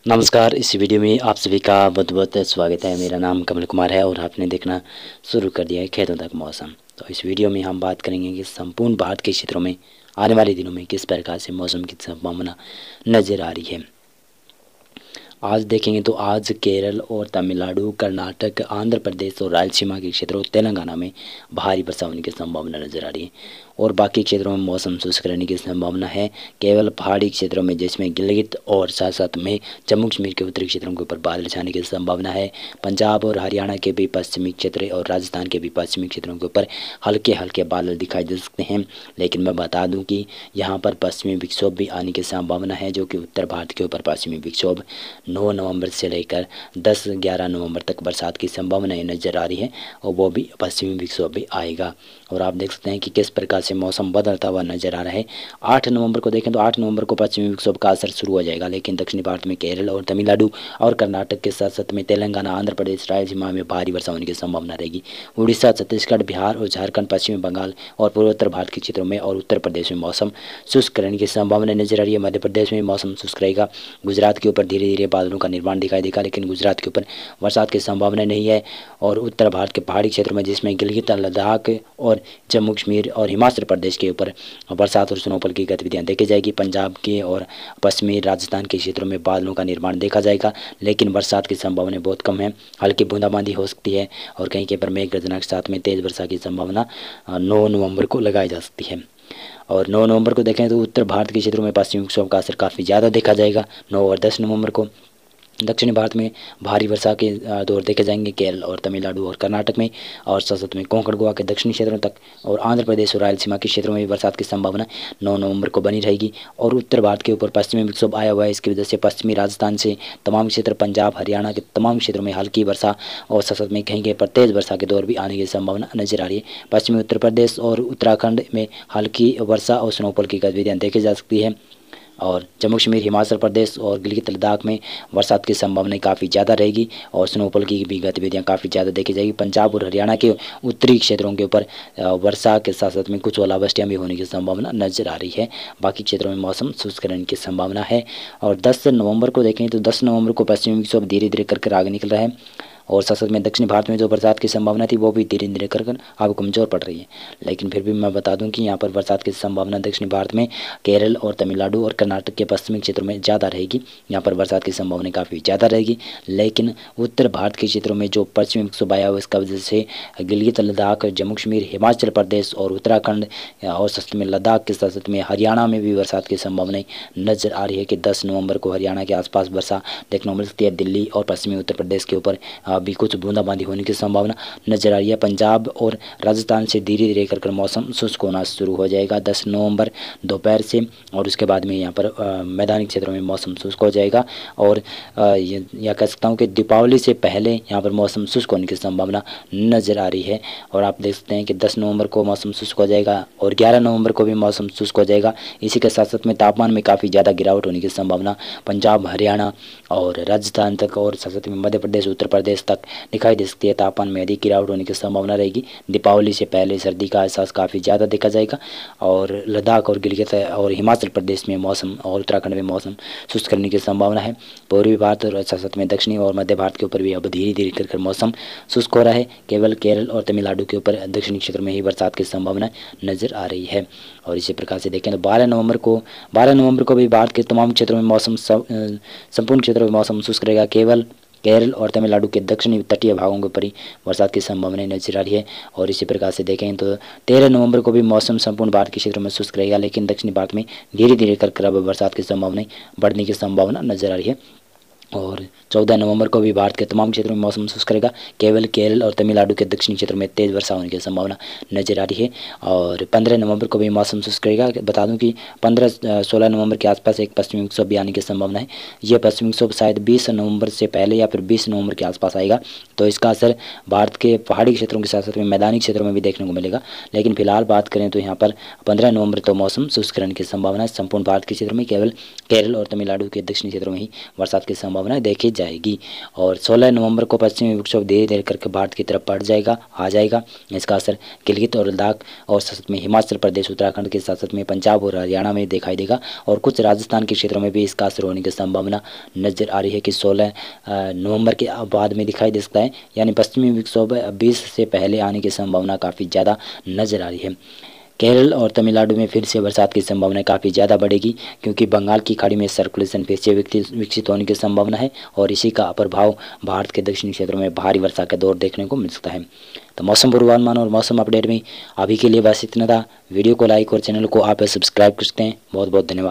नमस्कार। इस वीडियो में आप सभी का बहुत बहुत स्वागत है। मेरा नाम कमल कुमार है और आपने देखना शुरू कर दिया है खेतों तक मौसम। तो इस वीडियो में हम बात करेंगे कि संपूर्ण भारत के क्षेत्रों में आने वाले दिनों में किस प्रकार से मौसम की संभावना नज़र आ रही है। आज देखेंगे तो आज केरल और तमिलनाडु, कर्नाटक, आंध्र प्रदेश और रायलसीमा के क्षेत्रों, तेलंगाना में भारी वर्षा होने की संभावना नजर आ रही है और बाकी क्षेत्रों में मौसम शुष्क रहने की संभावना है। केवल पहाड़ी क्षेत्रों में जिसमें गिलगित और साथ साथ में जम्मू कश्मीर के उत्तरी क्षेत्रों के ऊपर बादल छाने की संभावना है। पंजाब और हरियाणा के भी पश्चिमी क्षेत्र और राजस्थान के भी पश्चिमी क्षेत्रों के ऊपर हल्के हल्के बादल दिखाई दे सकते हैं। लेकिन मैं बता दूं कि यहाँ पर पश्चिमी विक्षोभ भी आने की संभावना है, जो कि उत्तर भारत के ऊपर पश्चिमी विक्षोभ 9 नवंबर से लेकर 10-11 नवंबर तक बरसात की संभावनाएं नज़र आ रही है और वो भी पश्चिमी विक्षोभ भी आएगा। और आप देख सकते हैं कि किस प्रकार से मौसम बदलता हुआ नजर आ रहा है। 8 नवंबर को देखें तो 8 नवंबर को पश्चिमी विक्षोभ का असर शुरू हो जाएगा, लेकिन दक्षिणी भारत में केरल और तमिलनाडु और कर्नाटक के साथ साथ में तेलंगाना, आंध्र प्रदेश, रायलसीमा में भारी वर्षा होने की संभावना रहेगी। उड़ीसा, छत्तीसगढ़, बिहार और झारखंड, पश्चिमी बंगाल और पूर्वोत्तर भारत के क्षेत्रों में और उत्तर प्रदेश में मौसम शुष्क रहने की संभावना नजर आ रही है। मध्य प्रदेश में मौसम शुष्क रहेगा। गुजरात के ऊपर धीरे धीरे बादलों का निर्माण दिखाई देगा, लेकिन गुजरात के ऊपर बरसात की संभावना नहीं है। और उत्तर भारत के पहाड़ी क्षेत्रों में जिसमें गिलगित, लद्दाख और जम्मू कश्मीर और हिमाचल प्रदेश के ऊपर बरसात और स्नोफॉल की गतिविधियां देखी जाएगी। पंजाब के और पश्चिमी राजस्थान के क्षेत्रों में बादलों का निर्माण देखा जाएगा, लेकिन बरसात की संभावना बहुत कम है। हल्की बूंदाबांदी हो सकती है और कहीं कहीं पर मेघ गर्जना के साथ में तेज वर्षा की संभावना 9 नवंबर को लगाई जा सकती है। और 9 नवंबर को देखें तो उत्तर भारत के क्षेत्रों में पश्चिमी विक्षोभ का असर काफ़ी ज़्यादा देखा जाएगा। 9 और 10 नवंबर को दक्षिणी भारत में भारी वर्षा के दौर देखे जाएंगे केरल और तमिलनाडु और कर्नाटक में, और साथ साथ में कोंकण गोवा के दक्षिणी क्षेत्रों तक और आंध्र प्रदेश और रायलसीमा के क्षेत्रों में भी बरसात की संभावना 9 नवंबर को बनी रहेगी। और उत्तर भारत के ऊपर पश्चिमी विक्षोभ आया हुआ है, इसकी वजह से पश्चिमी राजस्थान से तमाम क्षेत्र, पंजाब, हरियाणा के तमाम क्षेत्रों में हल्की वर्षा और साथ साथ में कहीं कहीं पर तेज वर्षा के दौर भी आने की संभावना नजर आ रही है। पश्चिमी उत्तर प्रदेश और उत्तराखंड में हल्की वर्षा और स्नोफॉल की गतिविधियाँ देखी जा सकती है। और जम्मू कश्मीर, हिमाचल प्रदेश और गिलगित लद्दाख में बरसात की संभावना काफ़ी ज़्यादा रहेगी और स्नोफॉल की भी गतिविधियां काफ़ी ज़्यादा देखी जाएगी। पंजाब और हरियाणा के उत्तरी क्षेत्रों के ऊपर वर्षा के साथ साथ में कुछ ओलावृष्टियाँ भी होने की संभावना नजर आ रही है। बाकी क्षेत्रों में मौसम शुष्क रहने की संभावना है। और 10 नवंबर को देखें तो 10 नवंबर को पश्चिमी विक्षोभ धीरे धीरे कर आगे निकल रहा है और साथ साथ में दक्षिणी भारत में जो बरसात की संभावना थी वो भी धीरे धीरे कर अब कमज़ोर पड़ रही है। लेकिन फिर भी मैं बता दूं कि यहाँ पर बरसात की संभावना दक्षिणी भारत में केरल और तमिलनाडु और कर्नाटक के पश्चिमी क्षेत्रों में ज़्यादा रहेगी। यहाँ पर बरसात की संभावना काफ़ी ज़्यादा रहेगी। लेकिन उत्तर भारत के क्षेत्रों में जो पश्चिमी विक्षोभ आया हुआ है, इसका वजह से गिलगित, लद्दाख, जम्मू कश्मीर, हिमाचल प्रदेश और उत्तराखंड और साथ में लद्दाख के साथ साथ में हरियाणा में भी बरसात की संभावनाएं नजर आ रही है कि 10 नवंबर को हरियाणा के आसपास वर्षा देखने को मिल सकती है। दिल्ली और पश्चिमी उत्तर प्रदेश के ऊपर भी कुछ बूंदाबांदी होने की संभावना नजर आ रही है। पंजाब और राजस्थान से धीरे धीरे कर मौसम शुष्क होना शुरू हो जाएगा 10 नवंबर दोपहर से, और उसके बाद में यहाँ पर मैदानी क्षेत्रों में मौसम शुष्क हो जाएगा। और यह कह सकता हूँ कि दीपावली से पहले यहाँ पर मौसम शुष्क होने की संभावना नजर आ रही है। और आप देख सकते हैं कि 10 नवंबर को मौसम शुष्क हो जाएगा और 11 नवंबर को भी मौसम शुष्क हो जाएगा। इसी के साथ साथ में तापमान में काफ़ी ज़्यादा गिरावट होने की संभावना पंजाब, हरियाणा और राजस्थान तक और साथ साथ में मध्य प्रदेश, उत्तर प्रदेश तक दिखाई दे सकती है। तापमान में अधिक गिरावट होने की संभावना रहेगी। दीपावली से पहले सर्दी का एहसास काफ़ी ज़्यादा देखा जाएगा। और लद्दाख और गिलगित और हिमाचल प्रदेश में मौसम और उत्तराखंड में मौसम शुष्क करने की संभावना है। पूर्वी भारत और साथ साथ में दक्षिणी और मध्य भारत के ऊपर भी अब धीरे धीरे कर मौसम शुष्क हो रहा है। केवल केरल और तमिलनाडु के ऊपर दक्षिणी क्षेत्र में ही बरसात की संभावना नजर आ रही है। और इसी प्रकार से देखें तो 12 नवंबर को भी भारत के तमाम क्षेत्रों में मौसम संपूर्ण क्षेत्रों में मौसम शुष्क रहेगा। केवल केरल और तमिलनाडु के दक्षिणी तटीय भागों के ऊपर ही बरसात की संभावना नजर आ रही है। और इसी प्रकार से देखें तो 13 नवंबर को भी मौसम संपूर्ण भारत के क्षेत्रों में शुष्क रहेगा, लेकिन दक्षिणी भारत में धीरे धीरे कर अब बरसात की संभावना बढ़ने की संभावना नजर आ रही है। और 14 नवंबर को भी भारत के तमाम क्षेत्रों में मौसम शुष्क रहेगा। केवल केरल और तमिलनाडु के दक्षिणी क्षेत्रों में तेज वर्षा होने की संभावना नजर आ रही है। और 15 नवंबर को भी मौसम शुष्क रहेगा। बता दूं कि 15-16 नवंबर के आसपास एक पश्चिमी विक्षोभ भी आने की संभावना है। यह पश्चिमी विक्षोभ शायद 20 नवंबर से पहले या फिर 20 नवंबर के आसपास आएगा, तो इसका असर भारत के पहाड़ी क्षेत्रों के साथ साथ में मैदानी क्षेत्रों में भी देखने को मिलेगा। लेकिन फिलहाल बात करें तो यहाँ पर 15 नवंबर तो मौसम शुष्क रहने की संभावना है। संपूर्ण भारत के क्षेत्र में केवल केरल और तमिलनाडु के दक्षिणी क्षेत्रों में ही बरसात की संभावना संभावना देखी जाएगी। और 16 नवंबर को पश्चिमी विक्षोभ धीरे धीरे करके भारत की तरफ आ जाएगा। इसका असर गिलगित और लद्दाख और साथ में हिमाचल प्रदेश, उत्तराखंड के साथ साथ में पंजाब और हरियाणा में दिखाई देगा, और कुछ राजस्थान के क्षेत्रों में भी इसका असर होने की संभावना नज़र आ रही है कि 16 नवंबर के बाद में दिखाई दे सकता है। यानी पश्चिमी विक्षोभ 20 से पहले आने की संभावना काफ़ी ज़्यादा नज़र आ रही है। केरल और तमिलनाडु में फिर से बरसात की संभावना काफ़ी ज़्यादा बढ़ेगी, क्योंकि बंगाल की खाड़ी में सर्कुलेशन फिर से विकसित होने की संभावना है, और इसी का प्रभाव भारत के दक्षिणी क्षेत्रों में भारी वर्षा का दौर देखने को मिल सकता है। तो मौसम पूर्वानुमान और मौसम अपडेट में अभी के लिए बस इतना था। वीडियो को लाइक और चैनल को आप सब्सक्राइब कर सकते हैं। बहुत बहुत धन्यवाद।